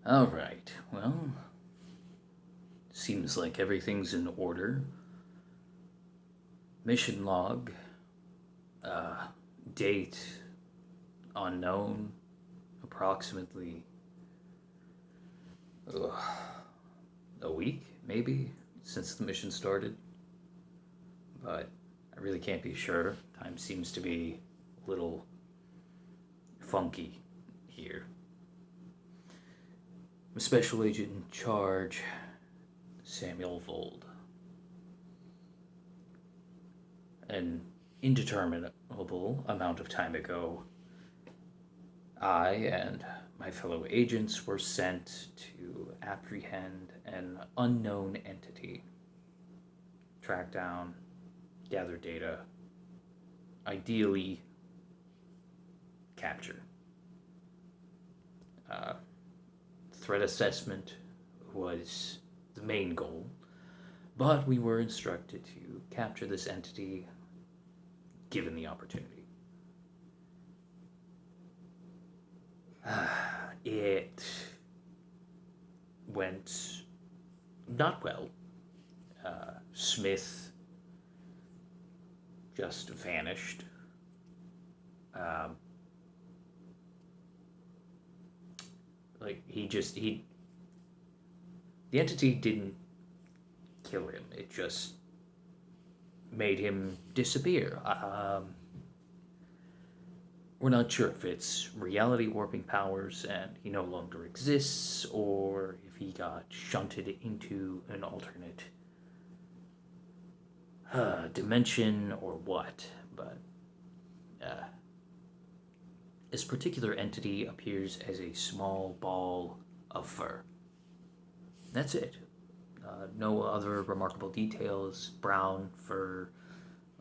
Alright, well, seems like everything's in order. Mission log, uh, date unknown, approximately a week, maybe, since the mission started. But I really can't be sure. Time seems to be a little funky here. I'm a special agent in charge, Samuel Vold. An indeterminable amount of time ago, I and my fellow agents were sent to apprehend an unknown entity, track down, gather data, ideally capture. Threat assessment was the main goal, but we were instructed to capture this entity given the opportunity. It went not well. Smith just vanished. The entity didn't kill him. It just made him disappear. We're not sure if it's reality warping powers and he no longer exists, or if he got shunted into an alternate dimension or what. But this particular entity appears as a small ball of fur. That's it. No other remarkable details. Brown fur,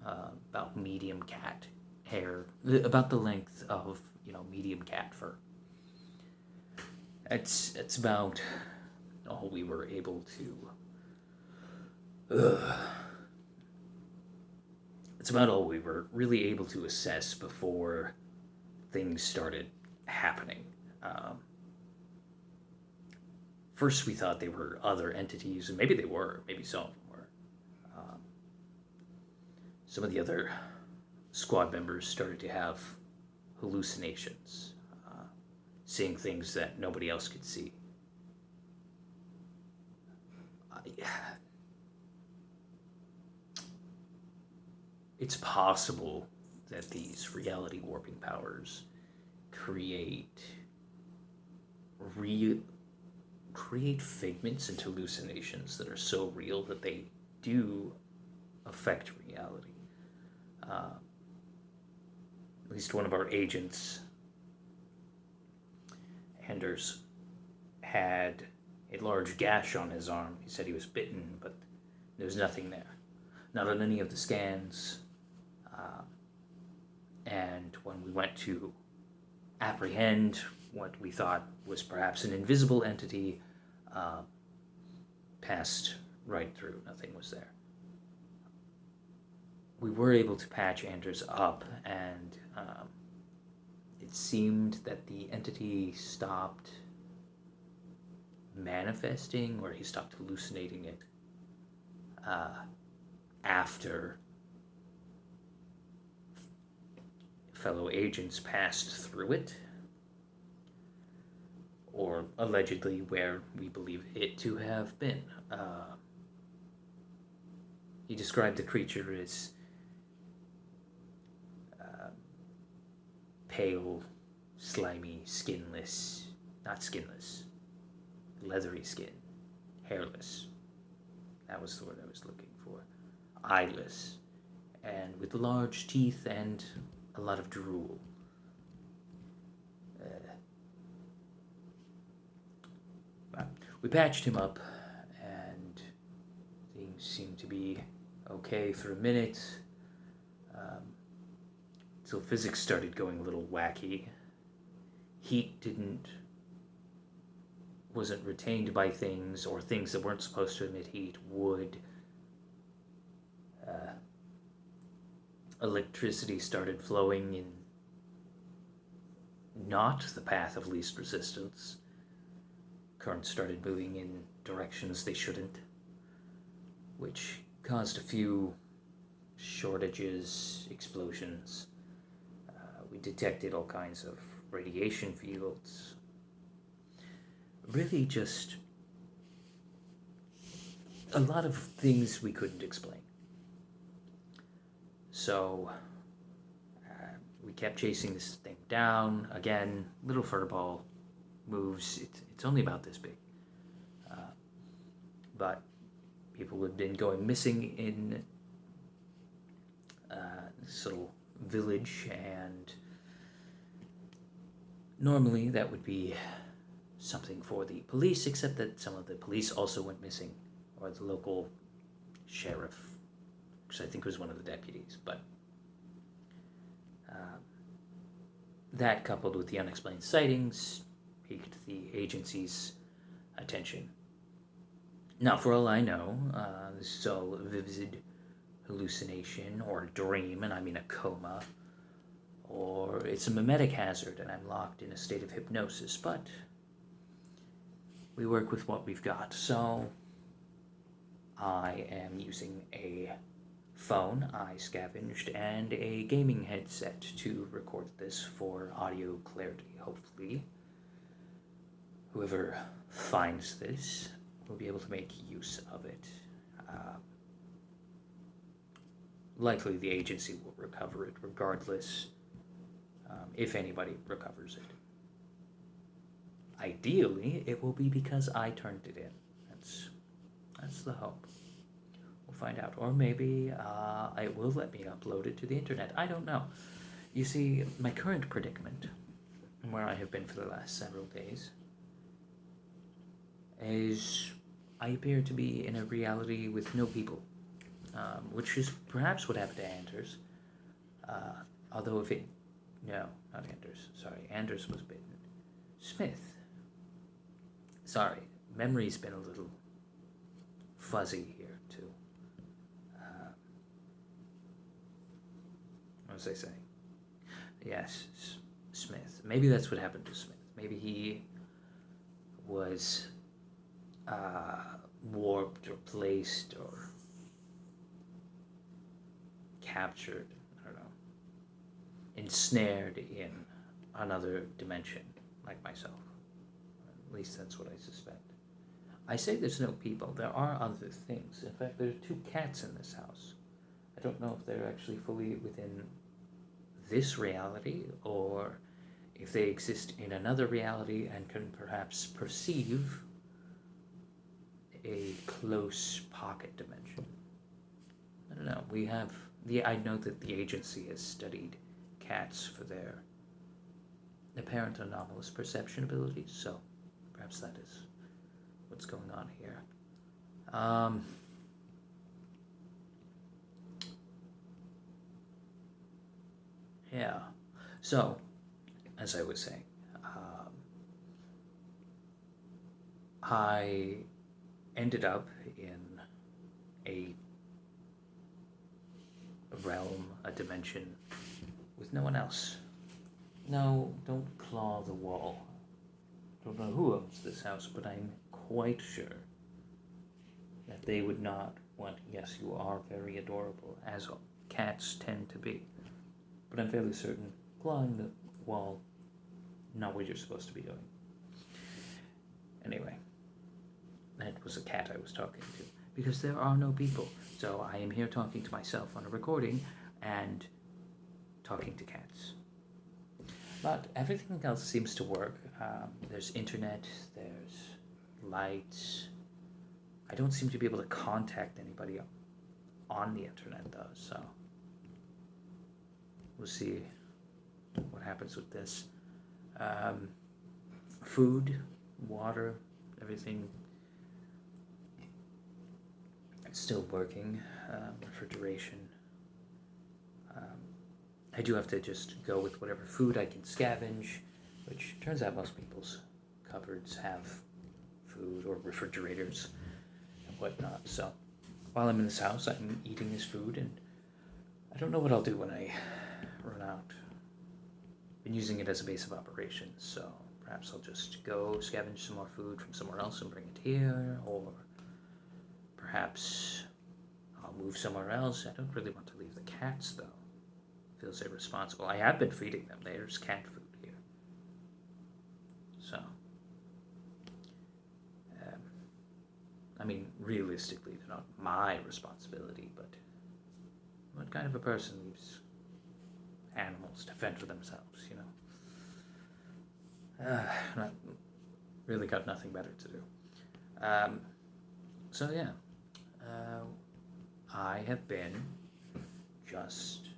about medium cat hair, about the length of medium cat fur. It's about all we were able to. It's about all we were really able to assess before things started happening. First, we thought they were other entities, and maybe they were. Maybe some of them were. Some of the other squad members started to have hallucinations, seeing things that nobody else could see. It's possible that these reality warping powers create figments and hallucinations that are so real that they do affect reality. At least one of our agents, Anders, had a large gash on his arm. He said he was bitten, but there was nothing there. Not on any of the scans. And when we went to apprehend what we thought was perhaps an invisible entity, passed right through. Nothing was there. We were able to patch Anders up, and it seemed that the entity stopped manifesting, or he stopped hallucinating it after fellow agents passed through it, or allegedly where we believe it to have been. He described the creature as pale, slimy, not skinless, leathery skin, hairless. That was the word I was looking for. Eyeless, and with large teeth and a lot of drool. We patched him up, and things seemed to be okay for a minute, until physics started going a little wacky. Heat wasn't retained by things, or things that weren't supposed to emit heat would. Electricity started flowing in not the path of least resistance. currents started moving in directions they shouldn't, which caused a few shortages, explosions. We detected all kinds of radiation fields. Really just a lot of things we couldn't explain. So we kept chasing this thing down. Again, little furball moves. It's only about this big. But people had been going missing in this little village, and normally that would be something for the police, except that some of the police also went missing, or the local sheriff, which I think was one of the deputies. But that, coupled with the unexplained sightings, piqued the agency's attention. Now, for all I know, this is all a vivid hallucination or dream, and I'm in a coma, or it's a mimetic hazard and I'm locked in a state of hypnosis, but we work with what we've got. So I am using a phone I scavenged and a gaming headset to record this for audio clarity. Hopefully whoever finds this will be able to make use of it. Likely the agency will recover it regardless, if anybody recovers it. Ideally, it will be because I turned it in. That's the hope. We'll find out. Or maybe it will let me upload it to the internet. I don't know. You see, my current predicament, where I have been for the last several days, is I appear to be in a reality with no people, which is perhaps what happened to Anders. Although if it... No, not Anders. Sorry, Anders was bitten. Smith. Sorry, memory's been a little fuzzy here, too. What was I saying? Yes, Smith. Maybe that's what happened to Smith. Maybe he was warped or placed or captured, I don't know, ensnared in another dimension, like myself. At least that's what I suspect. I say there's no people. There are other things. In fact, there are 2 cats in this house. I don't know if they're actually fully within this reality, or if they exist in another reality and can perhaps perceive a close pocket dimension. I don't know. I know that the agency has studied cats for their apparent anomalous perception abilities, so perhaps that is what's going on here. Yeah. So, as I was saying, I ended up in a realm, a dimension, with no one else. No, don't claw the wall. Don't know who owns this house, but I'm quite sure that they would not want... Yes, you are very adorable, as cats tend to be. But I'm fairly certain clawing the wall, not what you're supposed to be doing. Anyway, that was a cat I was talking to, because there are no people. So I am here talking to myself on a recording and talking to cats. But everything else seems to work. There's internet, there's lights. I don't seem to be able to contact anybody on the internet, though, so we'll see what happens with this. Food, water, everything still working. Refrigeration. I do have to just go with whatever food I can scavenge, which turns out most people's cupboards have food or refrigerators and whatnot. So while I'm in this house, I'm eating this food, and I don't know what I'll do when I run out. Been using it as a base of operations, so perhaps I'll just go scavenge some more food from somewhere else and bring it here, or perhaps I'll move somewhere else. I don't really want to leave the cats, though. Feels irresponsible. I have been feeding them. There's cat food here. So, I mean, realistically, they're not my responsibility, but what kind of a person leaves animals to fend for themselves, you know? Not really got nothing better to do. So yeah, I have been just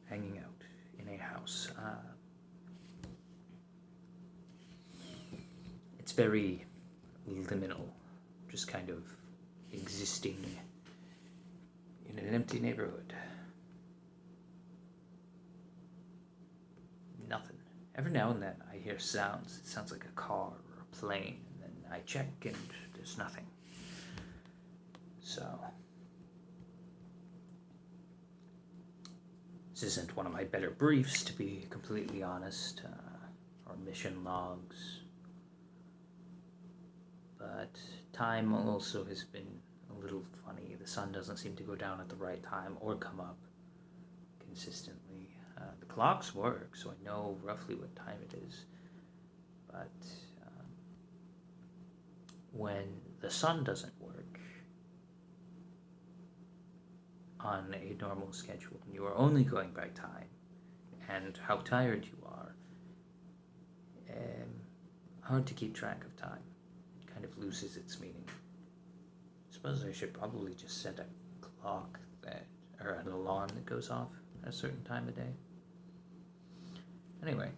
hanging out in a house. It's very liminal, just kind of existing in an empty neighborhood. Nothing. Every now and then I hear sounds. It sounds like a car or a plane, and then I check and there's nothing. So, this isn't one of my better briefs, to be completely honest, or mission logs. But time also has been a little funny. The sun doesn't seem to go down at the right time or come up consistently. The clocks work, so I know roughly what time it is. But when the sun doesn't work on a normal schedule, and you are only going by time and how tired you are, hard to keep track of time. It kind of loses its meaning. I suppose I should probably just set a clock or an alarm that goes off at a certain time of day. Anyway,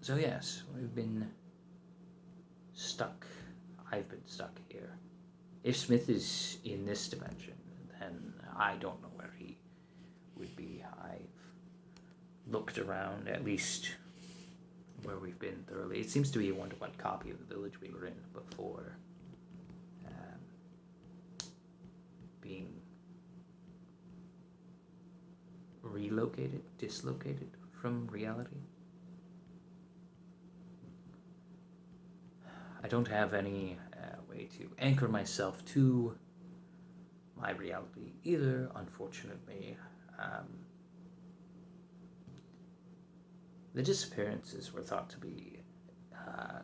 so yes, we've been stuck. I've been stuck here. If Smith is in this dimension, then I don't know where he would be. I've looked around, at least where we've been thoroughly. It seems to be a one-to-one copy of the village we were in before being dislocated from reality. I don't have any way to anchor myself to my reality either, unfortunately. The disappearances were thought to be a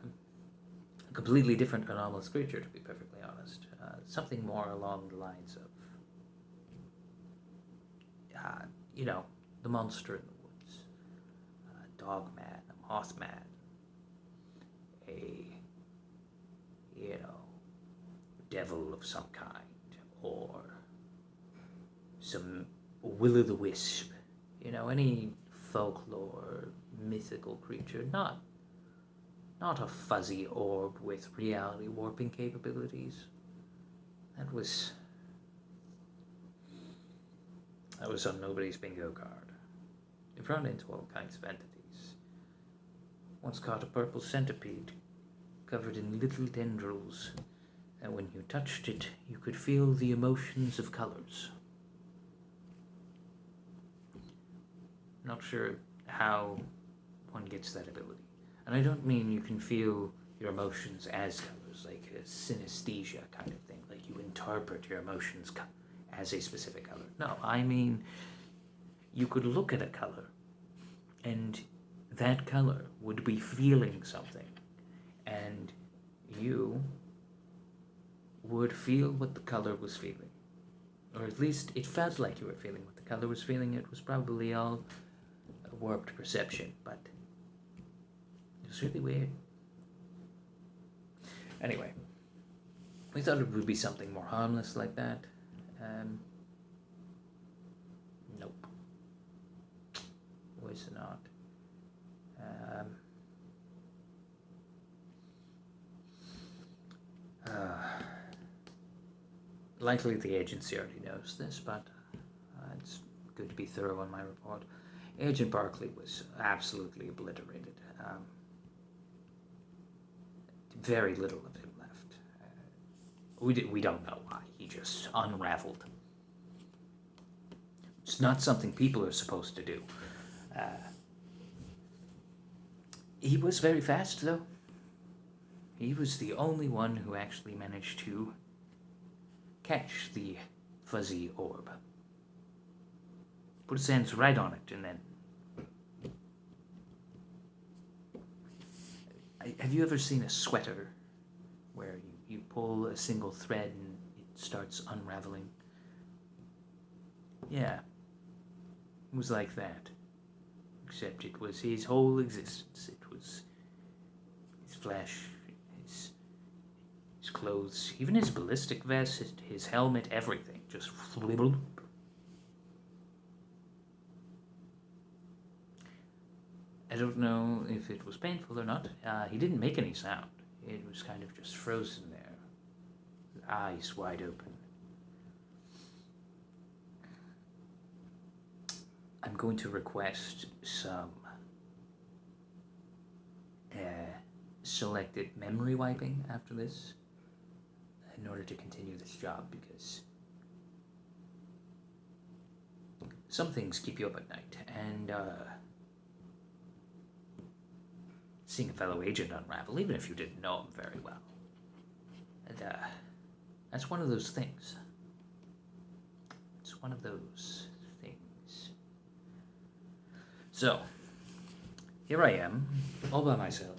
completely different anomalous creature, to be perfectly honest. Something more along the lines of the monster in the woods, a dog man, a moth man, a devil of some kind, or some will-o'-the-wisp, any folklore, mythical creature, not a fuzzy orb with reality warping capabilities. That was on nobody's bingo card. You've run into all kinds of entities. Once caught a purple centipede covered in little tendrils, and when you touched it, you could feel the emotions of colors. Not sure how one gets that ability. And I don't mean you can feel your emotions as colors, like a synesthesia kind of thing, like you interpret your emotions as a specific color. No, I mean you could look at a color and that color would be feeling something, and you would feel what the color was feeling. Or at least it felt like you were feeling what the color was feeling. It was probably all a warped perception, but it was really weird. Anyway, we thought it would be something more harmless like that. Nope. Was not. Likely the agency already knows this, but it's good to be thorough in my report. Agent Barkley was absolutely obliterated. Very little of him left. We don't know why. He just unraveled. It's not something people are supposed to do. He was very fast, though. He was the only one who actually managed to catch the fuzzy orb. Put his hands right on it, and then... Have you ever seen a sweater where you pull a single thread and it starts unraveling? Yeah. It was like that. Except it was his whole existence. It was his flesh, his clothes, even his ballistic vest, his helmet, everything. Just flibbled. I don't know if it was painful or not. He didn't make any sound. It was kind of just frozen there, his eyes wide open. I'm going to request some selected memory wiping after this in order to continue this job, because some things keep you up at night, and seeing a fellow agent unravel, even if you didn't know him very well, and that's one of those things. It's one of those things. So, here I am, all by myself.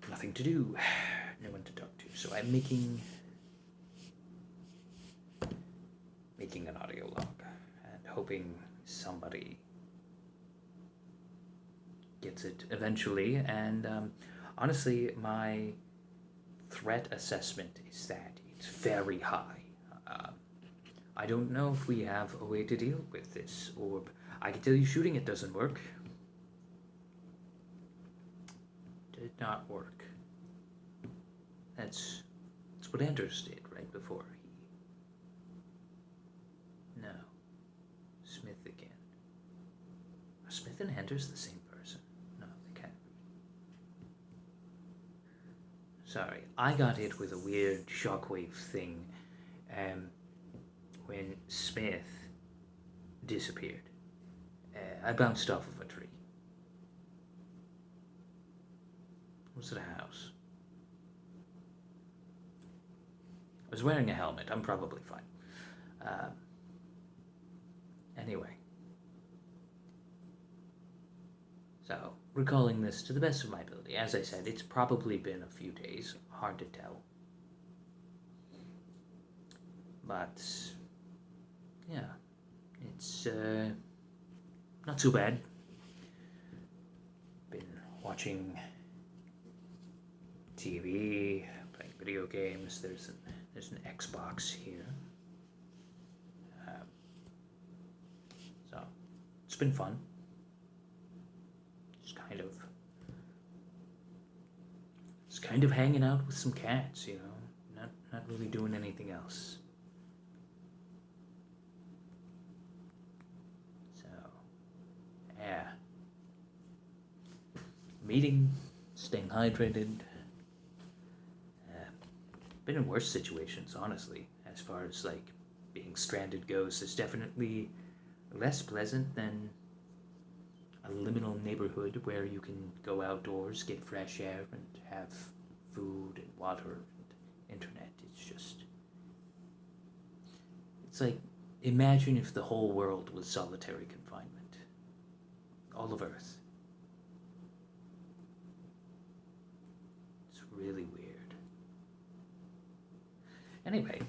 Nothing to do, no one to talk to. So I'm making an audio log and hoping somebody gets it eventually. And honestly, my threat assessment is that it's very high. I don't know if we have a way to deal with this orb. I can tell you shooting it doesn't work. Did not work. That's what Anders did right before he... No. Smith again. Are Smith and Anders the same person? No, they can't be. Sorry, I got hit with a weird shockwave thing when Smith disappeared. I bounced off of a tree. Was it a house? I was wearing a helmet. I'm probably fine. Anyway. So, recalling this to the best of my ability. As I said, it's probably been a few days. Hard to tell. But, yeah. It's, not too bad. Been watching TV, playing video games. There's an Xbox here. So it's been fun. Just kind of hanging out with some cats, you know. Not really doing anything else. So yeah. Meeting, staying hydrated. Been in worse situations, honestly, as far as like being stranded goes. It's definitely less pleasant than a liminal neighborhood where you can go outdoors, get fresh air, and have food and water and internet. It's like, imagine if the whole world was solitary confinement. All of Earth. It's really weird. Anyway,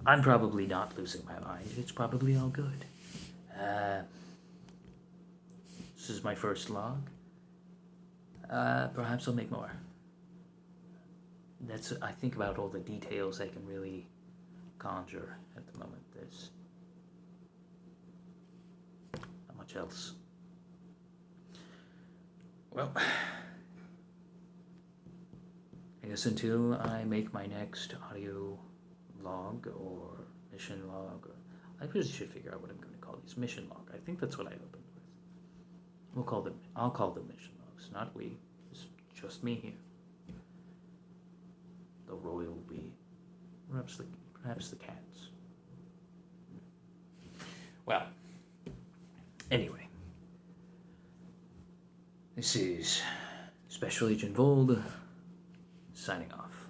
I'm probably not losing my mind. It's probably all good. This is my first log. Perhaps I'll make more. I think about all the details I can really conjure at the moment. There's not much else. Well, I guess until I make my next audio log or mission log, I really should figure out what I'm going to call these. Mission log. I think that's what I opened with. I'll call them mission logs, not we. It's just me here. The royal we. Perhaps the cats. Well, anyway. This is Special Agent Vold, signing off.